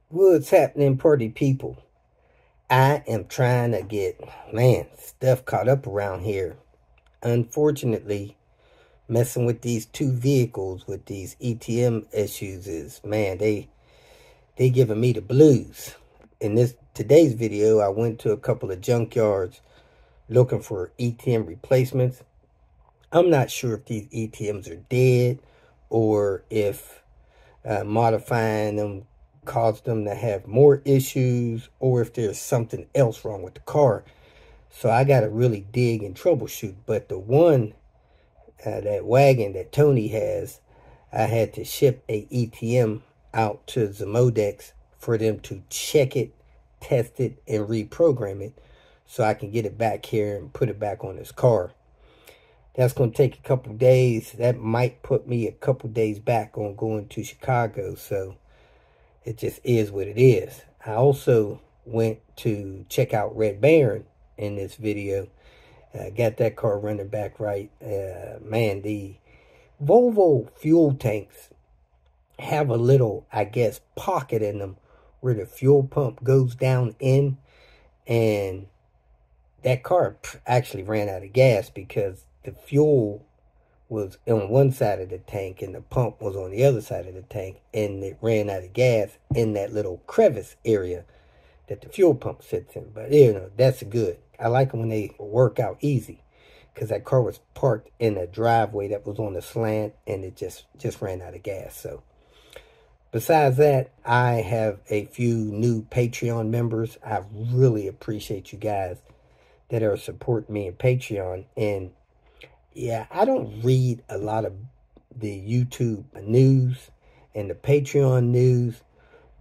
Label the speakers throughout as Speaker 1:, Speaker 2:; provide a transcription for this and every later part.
Speaker 1: What's happening, party people? I am trying to get, stuff caught up around here. Unfortunately, messing with these two vehicles with these ETM issues is, they giving me the blues. In today's video, I went to a couple of junkyards looking for ETM replacements. I'm not sure if these ETMs are dead or if modifying them caused them to have more issues, or if there's something else wrong with the car. So I got to really dig and troubleshoot. But the one, that wagon that Tony has, I had to ship a ETM out to Zemodex for them to check it, test it, and reprogram it so I can get it back here and put it back on this car. That's going to take a couple days. That might put me a couple days back on going to Chicago. So it just is what it is. I also went to check out Red Baron in this video. Got that car running back right. The Volvo fuel tanks have a little, I guess, pocket in them where the fuel pump goes down in. And that car actually ran out of gas because the fuel was on one side of the tank and the pump was on the other side of the tank, and it ran out of gas in that little crevice area that the fuel pump sits in. But that's good. I like them when they work out easy, because that car was parked in a driveway that was on a slant and it just ran out of gas. So besides that, I have a few new Patreon members. I really appreciate you guys that are supporting me in Patreon. And yeah, I don't read a lot of the YouTube news and the Patreon news,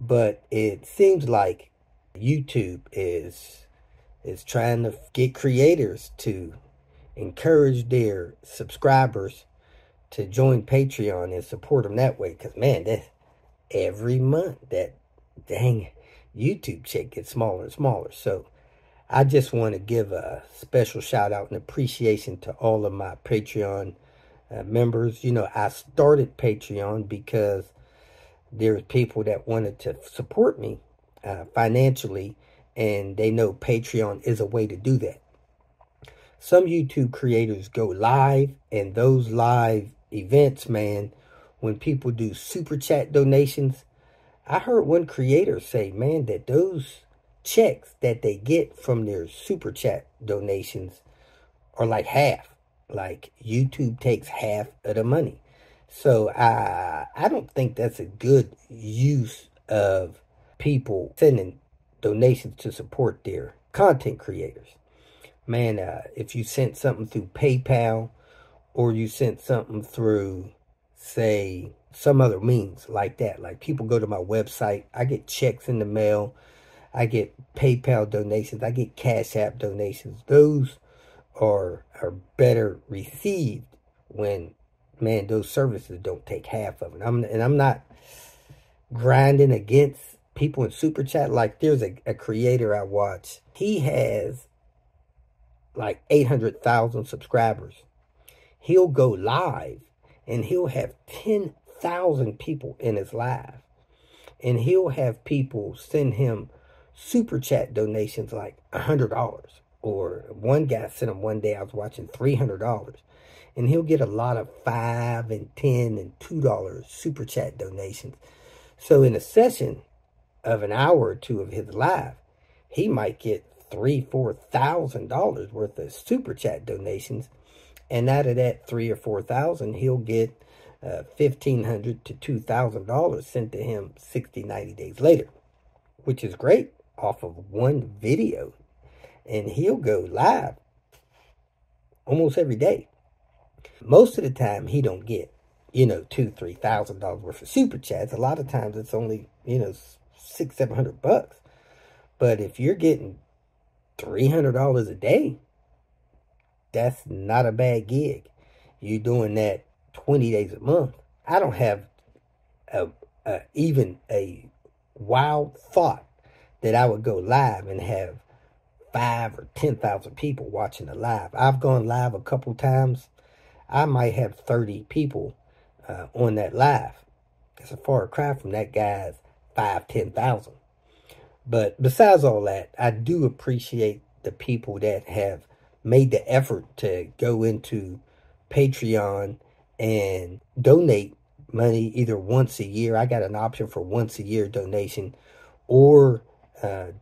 Speaker 1: but it seems like YouTube is trying to get creators to encourage their subscribers to join Patreon and support them that way. Because, that's every month that dang YouTube check gets smaller and smaller. So I just want to give a special shout out and appreciation to all of my Patreon members. I started Patreon because there's people that wanted to support me financially, and they know Patreon is a way to do that. Some YouTube creators go live, and those live events, when people do super chat donations, I heard one creator say, that those checks that they get from their super chat donations are like half. Like YouTube takes half of the money. So I don't think that's a good use of people sending donations to support their content creators. If you sent something through PayPal, or you sent something through, say, some other means like that, like people go to my website, I get checks in the mail, I get PayPal donations, I get Cash App donations. Those are better received when, those services don't take half of it. I'm not grinding against people in Super Chat. Like, there's a creator I watch. He has like 800,000 subscribers. He'll go live and he'll have 10,000 people in his live. And he'll have people send him super chat donations like $100. Or one guy sent him one day, I was watching, $300. And he'll get a lot of $5 and $10 and $2 super chat donations. So in a session of an hour or two of his live, he might get $3,000-$4,000 worth of super chat donations. And out of that $3,000 or $4,000, he'll get $1,500 to $2,000 sent to him 60-90 days later, which is great, off of one video. And he'll go live almost every day. Most of the time, he don't get, $2,000-$3,000 worth of super chats. A lot of times it's only, $600-$700. But if you're getting $300 a day, that's not a bad gig. You're doing that 20 days a month. I don't have even a wild thought that I would go live and have 5,000 or 10,000 people watching the live. I've gone live a couple times. I might have 30 people on that live. It's a far cry from that guy's 5, 10,000. But besides all that, I do appreciate the people that have made the effort to go into Patreon and donate money either once a year. I got an option for once a year donation, or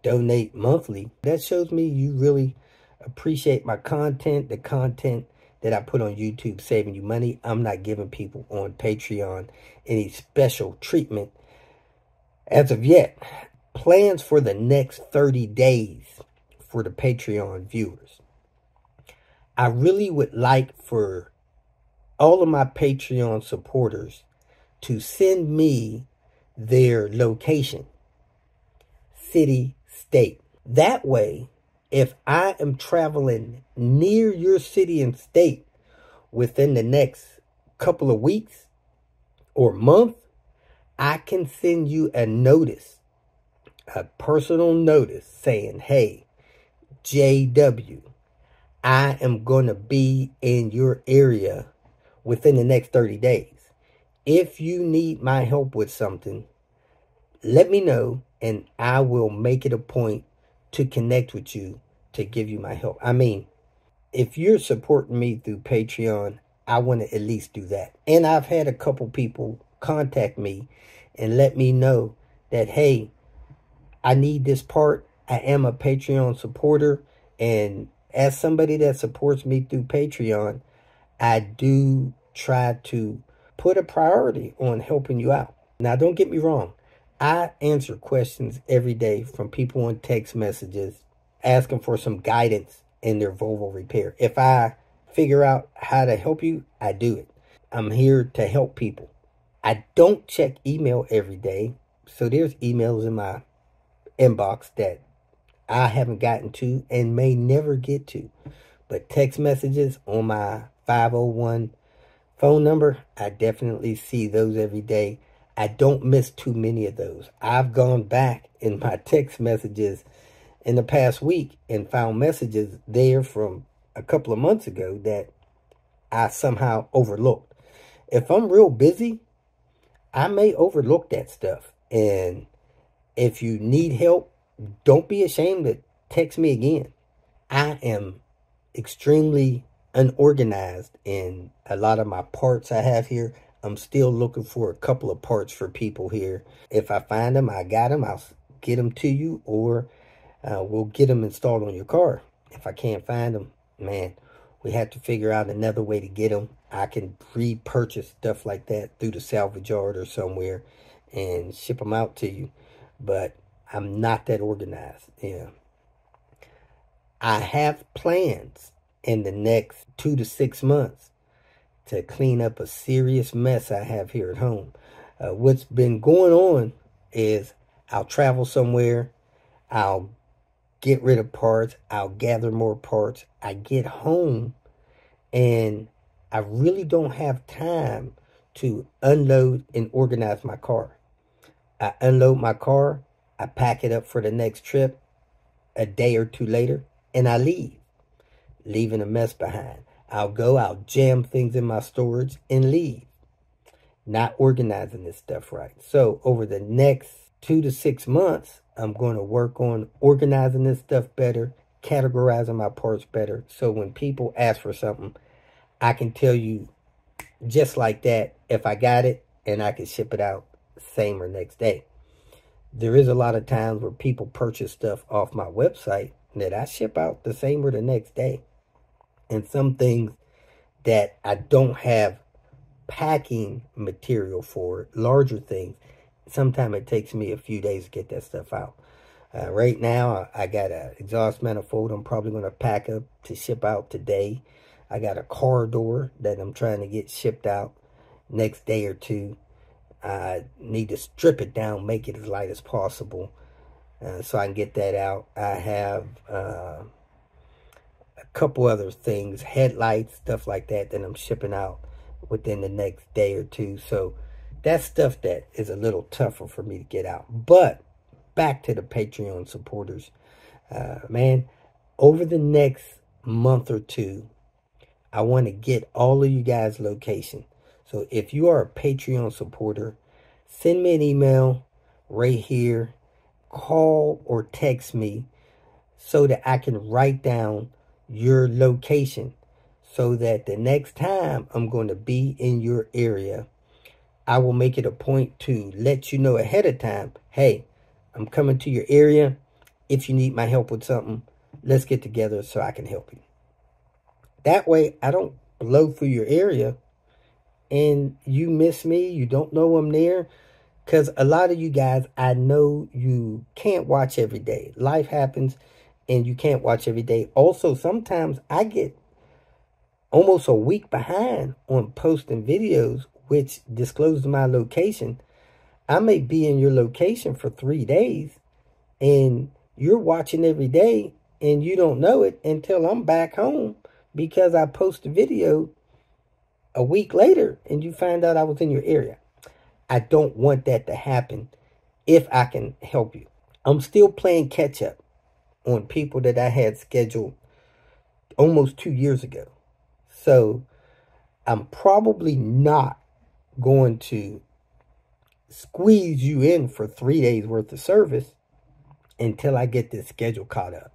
Speaker 1: donate monthly. That shows me you really appreciate my content, the content that I put on YouTube, saving you money. I'm not giving people on Patreon any special treatment as of yet. Plans for the next 30 days for the Patreon viewers. I really would like for all of my Patreon supporters to send me their location, city, state. That way, if I am traveling near your city and state within the next couple of weeks or month, I can send you a notice, a personal notice saying, hey, JW, I am going to be in your area within the next 30 days. If you need my help with something, let me know and I will make it a point to connect with you to give you my help. I mean, if you're supporting me through Patreon, I want to at least do that. And I've had a couple people contact me and let me know that, hey, I need this part. I am a Patreon supporter. And as somebody that supports me through Patreon, I do try to put a priority on helping you out. Now, don't get me wrong. I answer questions every day from people on text messages asking for some guidance in their Volvo repair. If I figure out how to help you, I do it. I'm here to help people. I don't check email every day. So there's emails in my inbox that I haven't gotten to and may never get to. But text messages on my 501 phone number, I definitely see those every day. I don't miss too many of those. I've gone back in my text messages in the past week and found messages there from a couple of months ago that I somehow overlooked. If I'm real busy, I may overlook that stuff. And if you need help, don't be ashamed to text me again. I am extremely unorganized in a lot of my parts I have here. I'm still looking for a couple of parts for people here. If I find them, I got them. I'll get them to you, or we'll get them installed on your car. If I can't find them, man, we have to figure out another way to get them. I can repurchase stuff like that through the salvage yard or somewhere and ship them out to you. But I'm not that organized. Yeah. I have plans in the next 2 to 6 months to clean up a serious mess I have here at home. What's been going on is I'll travel somewhere, I'll get rid of parts, I'll gather more parts. I get home and I really don't have time to unload and organize my car. I unload my car, I pack it up for the next trip a day or two later, and I leave, leaving a mess behind. I'll jam things in my storage and leave, not organizing this stuff right. So over the next 2 to 6 months, I'm going to work on organizing this stuff better, categorizing my parts better. So when people ask for something, I can tell you just like that if I got it, and I can ship it out same or next day. There is a lot of times where people purchase stuff off my website that I ship out the same or the next day. And some things that I don't have packing material for, larger things, sometimes it takes me a few days to get that stuff out. Right now, I got an exhaust manifold I'm probably going to pack up to ship out today. I got a car door that I'm trying to get shipped out next day or two. I need to strip it down, make it as light as possible, so I can get that out. I have a couple other things, headlights, stuff like that I'm shipping out within the next day or two. So that's stuff that is a little tougher for me to get out. But back to the Patreon supporters. Man, over the next month or two, I want to get all of you guys' location. So if you are a Patreon supporter, send me an email, right here. Call or text me so that I can write down your location so that the next time I'm going to be in your area, I will make it a point to let you know ahead of time, hey, I'm coming to your area. If you need my help with something, let's get together so I can help you. That way, I don't blow through your area and you miss me. You don't know I'm there. Because a lot of you guys, I know you can't watch every day. Life happens and you can't watch every day. Also, sometimes I get almost a week behind on posting videos which disclose my location. I may be in your location for 3 days and you're watching every day and you don't know it until I'm back home because I post a video a week later and you find out I was in your area. I don't want that to happen if I can help you. I'm still playing catch up on people that I had scheduled almost 2 years ago. So I'm probably not going to squeeze you in for 3 days worth of service until I get this schedule caught up.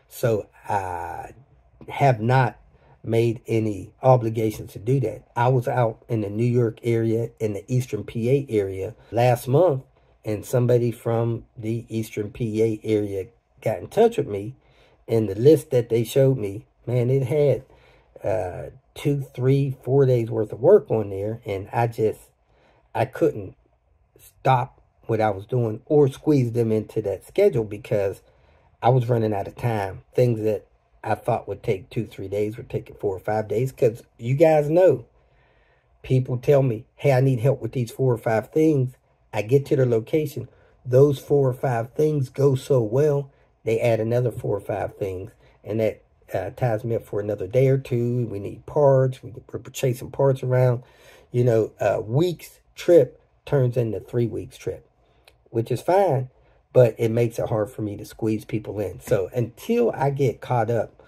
Speaker 1: So I have not made any obligations to do that. I was out in the New York area, in the Eastern PA area last month, and somebody from the Eastern PA area got in touch with me, and the list that they showed me, man, it had 2, 3, 4 days worth of work on there, and I couldn't stop what I was doing or squeeze them into that schedule because I was running out of time. Things that I thought would take 2, 3 days would take 4 or 5 days, because you guys know, people tell me, hey, I need help with these 4 or 5 things. I get to their location. Those 4 or 5 things go so well, they add another 4 or 5 things, and that ties me up for another day or two. We need parts. We're chasing parts around. You know, a week's trip turns into 3 weeks trip, which is fine, but it makes it hard for me to squeeze people in. So until I get caught up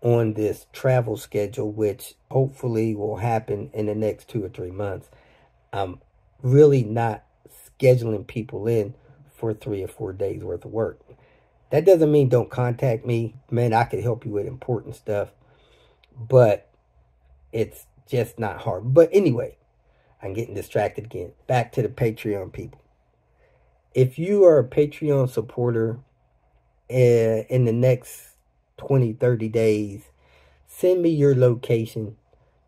Speaker 1: on this travel schedule, which hopefully will happen in the next 2 or 3 months, I'm really not scheduling people in for 3 or 4 days worth of work. That doesn't mean don't contact me. Man, I could help you with important stuff, but it's just not hard. But anyway, I'm getting distracted again. Back to the Patreon people. If you are a Patreon supporter in the next 20, 30 days, send me your location.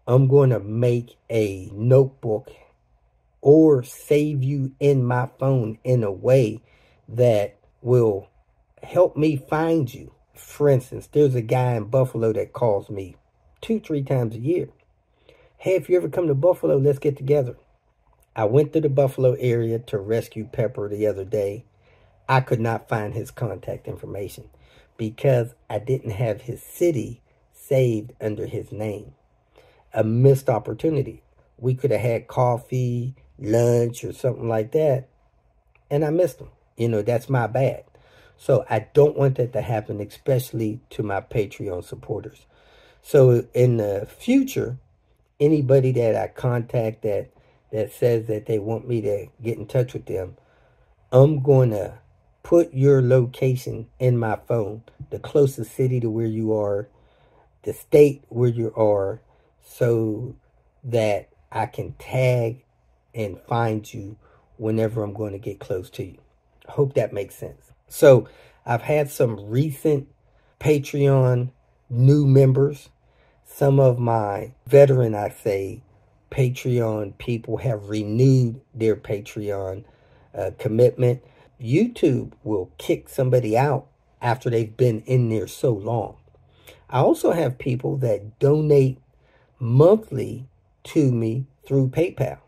Speaker 1: I'm going to make a notebook or save you in my phone in a way that will help me find you. For instance, there's a guy in Buffalo that calls me 2, 3 times a year. Hey, if you ever come to Buffalo, let's get together. I went to the Buffalo area to rescue Pepper the other day. I could not find his contact information because I didn't have his city saved under his name. A missed opportunity. We could have had coffee, lunch, or something like that, and I missed him. You know, that's my bad. So I don't want that to happen, especially to my Patreon supporters. So in the future, anybody that I contact that says that they want me to get in touch with them, I'm going to put your location in my phone, the closest city to where you are, the state where you are, so that I can tag and find you whenever I'm going to get close to you. I hope that makes sense. So I've had some recent Patreon new members. Some of my veteran, I say, Patreon people have renewed their Patreon commitment. YouTube will kick somebody out after they've been in there so long. I also have people that donate monthly to me through PayPal.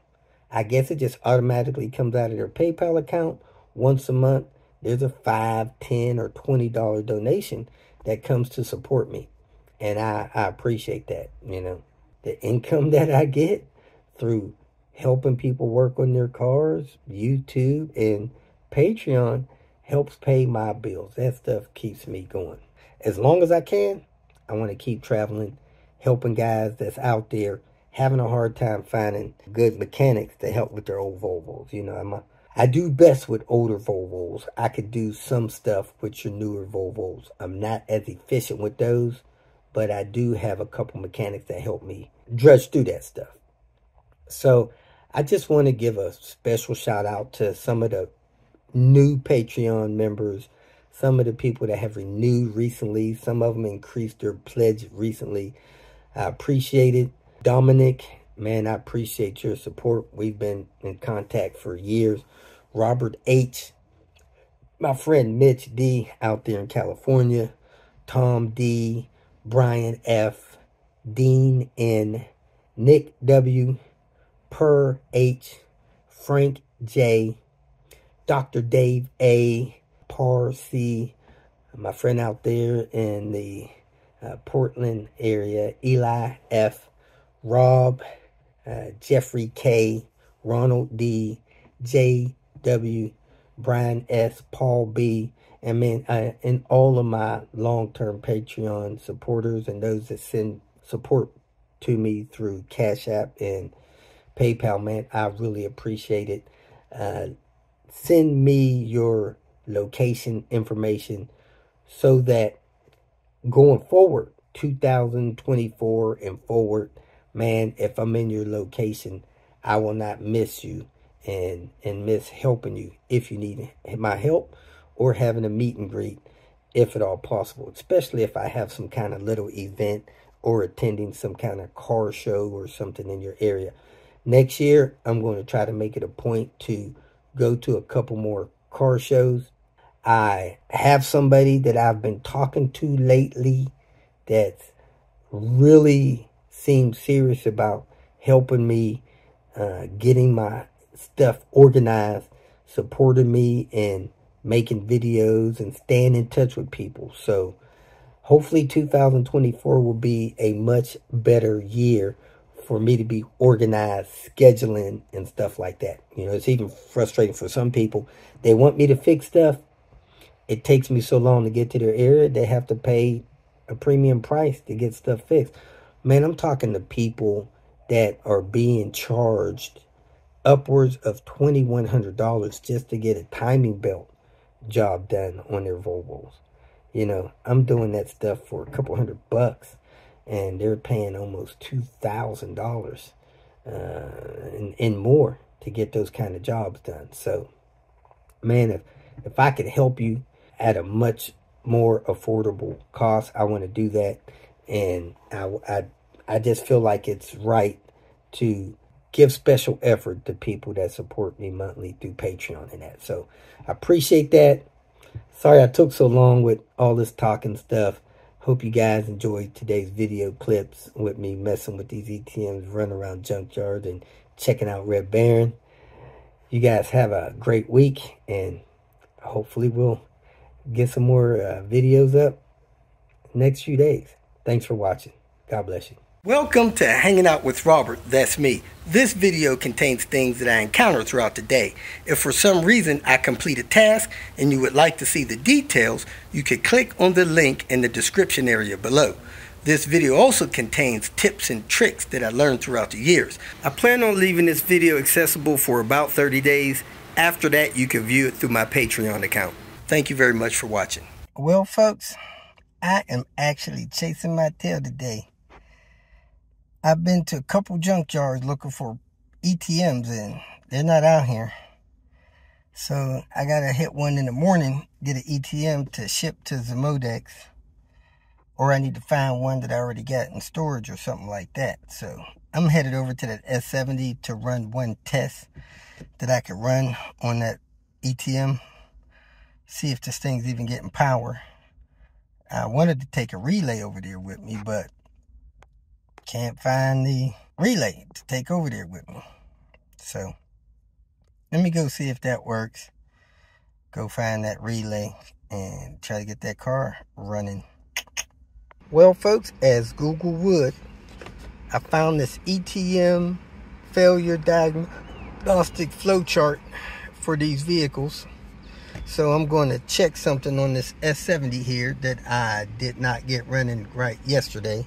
Speaker 1: I guess it just automatically comes out of their PayPal account once a month. There's a $5, $10, or $20 donation that comes to support me. And I appreciate that. You know, the income that I get through helping people work on their cars, YouTube, and Patreon helps pay my bills. That stuff keeps me going. As long as I can, I want to keep traveling, helping guys that's out there having a hard time finding good mechanics to help with their old Volvos. You know, I do best with older Volvos. I could do some stuff with your newer Volvos. I'm not as efficient with those, but I do have a couple mechanics that help me drudge through that stuff. So I just want to give a special shout out to some of the new Patreon members, some of the people that have renewed recently. Some of them increased their pledge recently. I appreciate it. Dominic, man, I appreciate your support. We've been in contact for years. Robert H., my friend Mitch D. out there in California, Tom D., Brian F., Dean N., Nick W., Per H., Frank J., Dr. Dave A., Par C., my friend out there in the Portland area, Eli F., Rob, Jeffrey K., Ronald D., J. W., Brian S., Paul B., and man, and all of my long-term Patreon supporters and those that send support to me through Cash App and PayPal, man, I really appreciate it. Send me your location information so that going forward, 2024 and forward, man, if I'm in your location, I will not miss you and miss helping you if you need my help or having a meet and greet, if at all possible, especially if I have some kind of little event or attending some kind of car show or something in your area. Next year, I'm going to try to make it a point to go to a couple more car shows. I have somebody that I've been talking to lately that's really seems serious about helping me, getting my stuff organized, supporting me and making videos and staying in touch with people. So hopefully 2024 will be a much better year for me to be organized, scheduling, and stuff like that. You know, it's even frustrating for some people. They want me to fix stuff. It takes me so long to get to their area, they have to pay a premium price to get stuff fixed. Man, I'm talking to people that are being charged upwards of $2,100 just to get a timing belt job done on their Volvos. You know, I'm doing that stuff for a couple $100, and they're paying almost $2,000 and more to get those kind of jobs done. So, man, if I could help you at a much more affordable cost, I want to do that. And I just feel like it's right to give special effort to people that support me monthly through Patreon and that. So I appreciate that. Sorry I took so long with all this talking stuff. Hope you guys enjoyed today's video clips with me messing with these ETMs, running around junkyard and checking out Red Baron. You guys have a great week, and hopefully we'll get some more videos up next few days. Thanks for watching. God bless you. Welcome to Hanging Out with Robert. That's me. This video contains things that I encounter throughout the day. If for some reason I complete a task and you would like to see the details, you can click on the link in the description area below. This video also contains tips and tricks that I learned throughout the years. I plan on leaving this video accessible for about 30 days. After that, you can view it through my Patreon account. Thank you very much for watching. Well, folks, I am actually chasing my tail today. I've been to a couple junkyards looking for ETMs, and they're not out here. So I gotta hit one in the morning, get an ETM to ship to Zemodex, or I need to find one that I already got in storage or something like that. So I'm headed over to that S70 to run one test that I could run on that ETM, see if this thing's even getting power. I wanted to take a relay over there with me, but can't find the relay to take over there with me. So let me go see if that works. Go find that relay and try to get that car running. Well, folks, as Google would, I found this ETM failure diagnostic flowchart for these vehicles. So I'm going to check something on this S70 here that I did not get running right yesterday.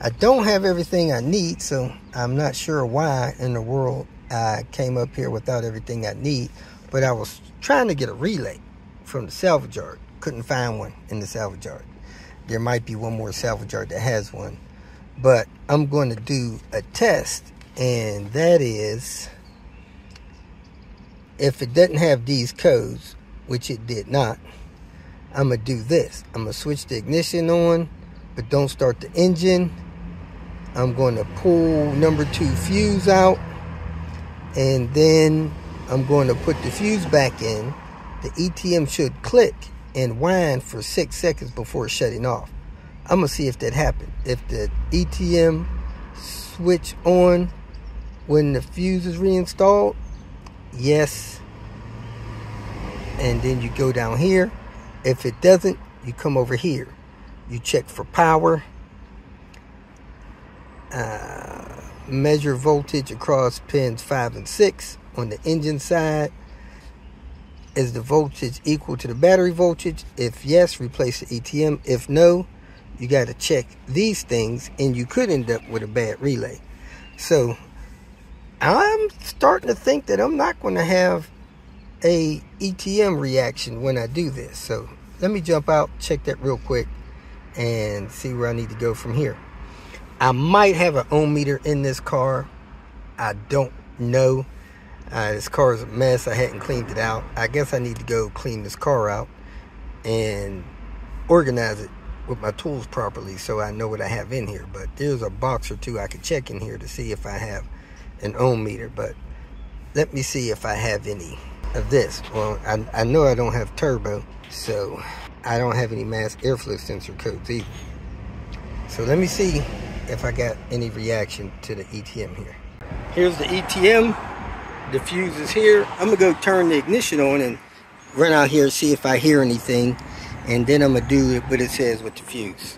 Speaker 1: I don't have everything I need, so I'm not sure why in the world I came up here without everything I need. but I was trying to get a relay from the salvage yard. Couldn't find one in the salvage yard. There might be one more salvage yard that has one, but I'm going to do a test, and that is, if it doesn't have these codes, which it did not, I'm going to do this. I'm going to switch the ignition on, but don't start the engine. I'm going to pull number 2 fuse out, and then I'm going to put the fuse back in. The ETM should click and whine for 6 seconds before shutting off. I'm going to see if that happened. If the ETM switch on when the fuse is reinstalled, yes. And then you go down here. If it doesn't, you come over here. You check for power. Measure voltage across pins 5 and 6 on the engine side. Is the voltage equal to the battery voltage? If yes, replace the ETM. If no, you got to check these things, and you could end up with a bad relay. So I'm starting to think that I'm not going to have a ETM reaction when I do this. So let me jump out, check that real quick, and see where I need to go from here. I might have an ohm meter in this car. I don't know. This car is a mess. I hadn't cleaned it out. I guess I need to go clean this car out and organize it with my tools properly so I know what I have in here. But there's a box or two I could check in here to see if I have an ohm meter. But let me see if I have any of this. Well, I know I don't have turbo, so I don't have any mass airflow sensor codes either. So let me see if I got any reaction to the ETM here. Here's the ETM. The fuse is here. I'm gonna go turn the ignition on and run out here and see if I hear anything, and then I'm gonna do what it says with the fuse.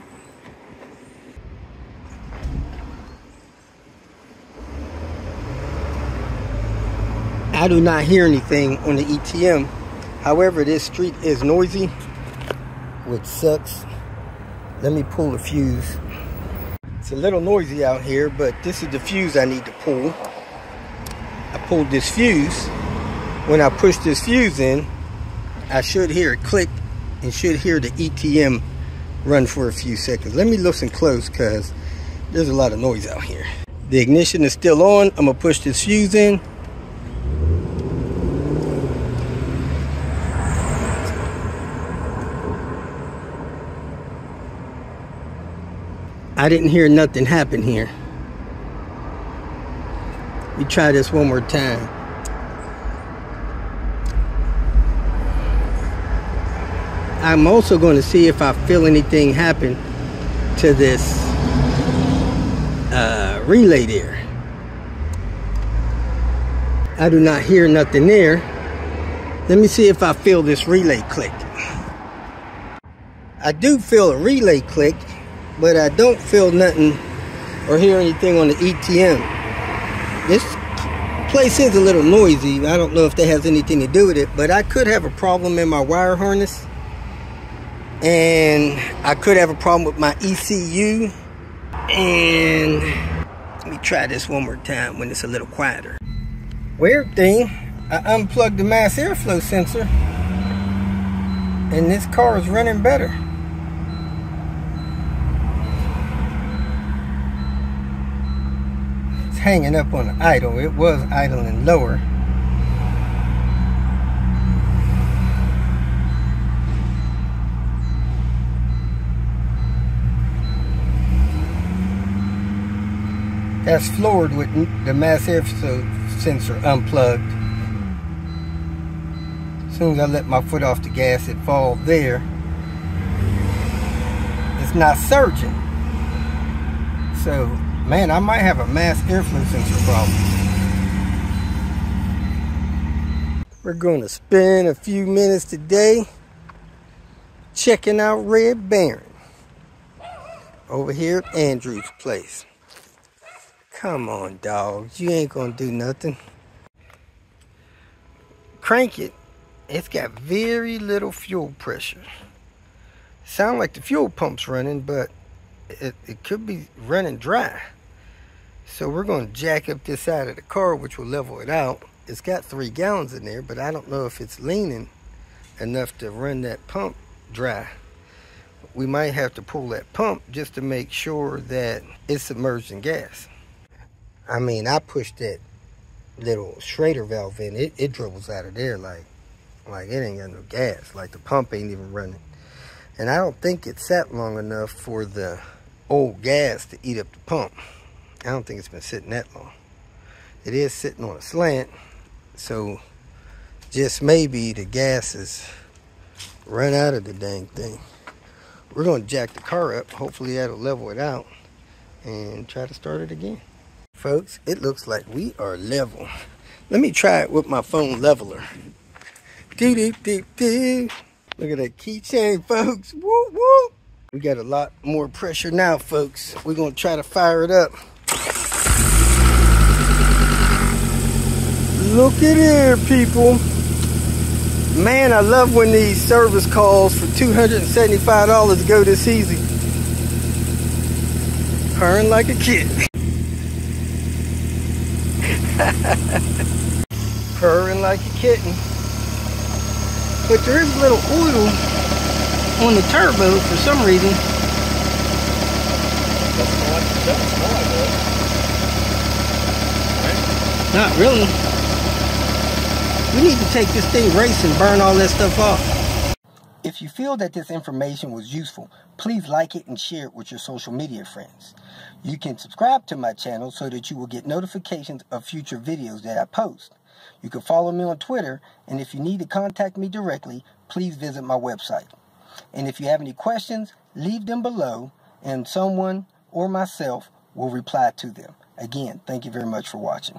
Speaker 1: I do not hear anything on the ETM. However, this street is noisy, which sucks. Let me pull the fuse. It's a little noisy out here, but this is the fuse I need to pull. I pulled this fuse. When I push this fuse in, I should hear it click and should hear the ETM run for a few seconds. Let me listen close because there's a lot of noise out here. The ignition is still on. I'm gonna push this fuse in. I didn't hear nothing happen here. Let me try this one more time. I'm also going to see if I feel anything happen to this relay there. I do not hear nothing there. Let me see if I feel this relay click. I do feel a relay click, but I don't feel nothing or hear anything on the ETM. This place is a little noisy. I don't know if that has anything to do with it, but I could have a problem in my wire harness, and I could have a problem with my ECU. And let me try this one more time when it's a little quieter. Weird thing, I unplugged the mass airflow sensor, and this car is running better. Hanging up on the idle. It was idling lower. That's floored with the mass airflow sensor unplugged. As soon as I let my foot off the gas, it falls there. It's not surging. So, man, I might have a mass airflow sensor problem. We're going to spend a few minutes today checking out Red Baron over here at Andrew's place. Come on, dogs. You ain't gonna do nothing. Crank it. It's got very little fuel pressure. Sound like the fuel pump's running, but it could be running dry. So we're going to jack up this side of the car, which will level it out. It's got 3 gallons in there, but I don't know if it's leaning enough to run that pump dry. We might have to pull that pump just to make sure that it's submerged in gas. I mean, I pushed that little Schrader valve in, it dribbles out of there like it ain't got no gas, like the pump ain't even running. And I don't think it sat long enough for the old gas to eat up the pump. I don't think it's been sitting that long. It is sitting on a slant, so just maybe the gas has run out of the dang thing. We're going to jack the car up. Hopefully that'll level it out and try to start it again. Folks, it looks like we are level. Let me try it with my phone leveler. Doo doo doo doo. Look at that keychain, folks. Woo woo. We got a lot more pressure now, folks. We're going to try to fire it up. Look at here, people. Man, I love when these service calls for $275 go this easy. Purring like a kid. Purring like a kitten. But there is a little oil on the turbo for some reason. Not really. We need to take this thing racing, burn all that stuff off. If you feel that this information was useful, please like it and share it with your social media friends. You can subscribe to my channel so that you will get notifications of future videos that I post. You can follow me on Twitter, and if you need to contact me directly, please visit my website. And if you have any questions, leave them below, and someone or myself will reply to them. Again, thank you very much for watching.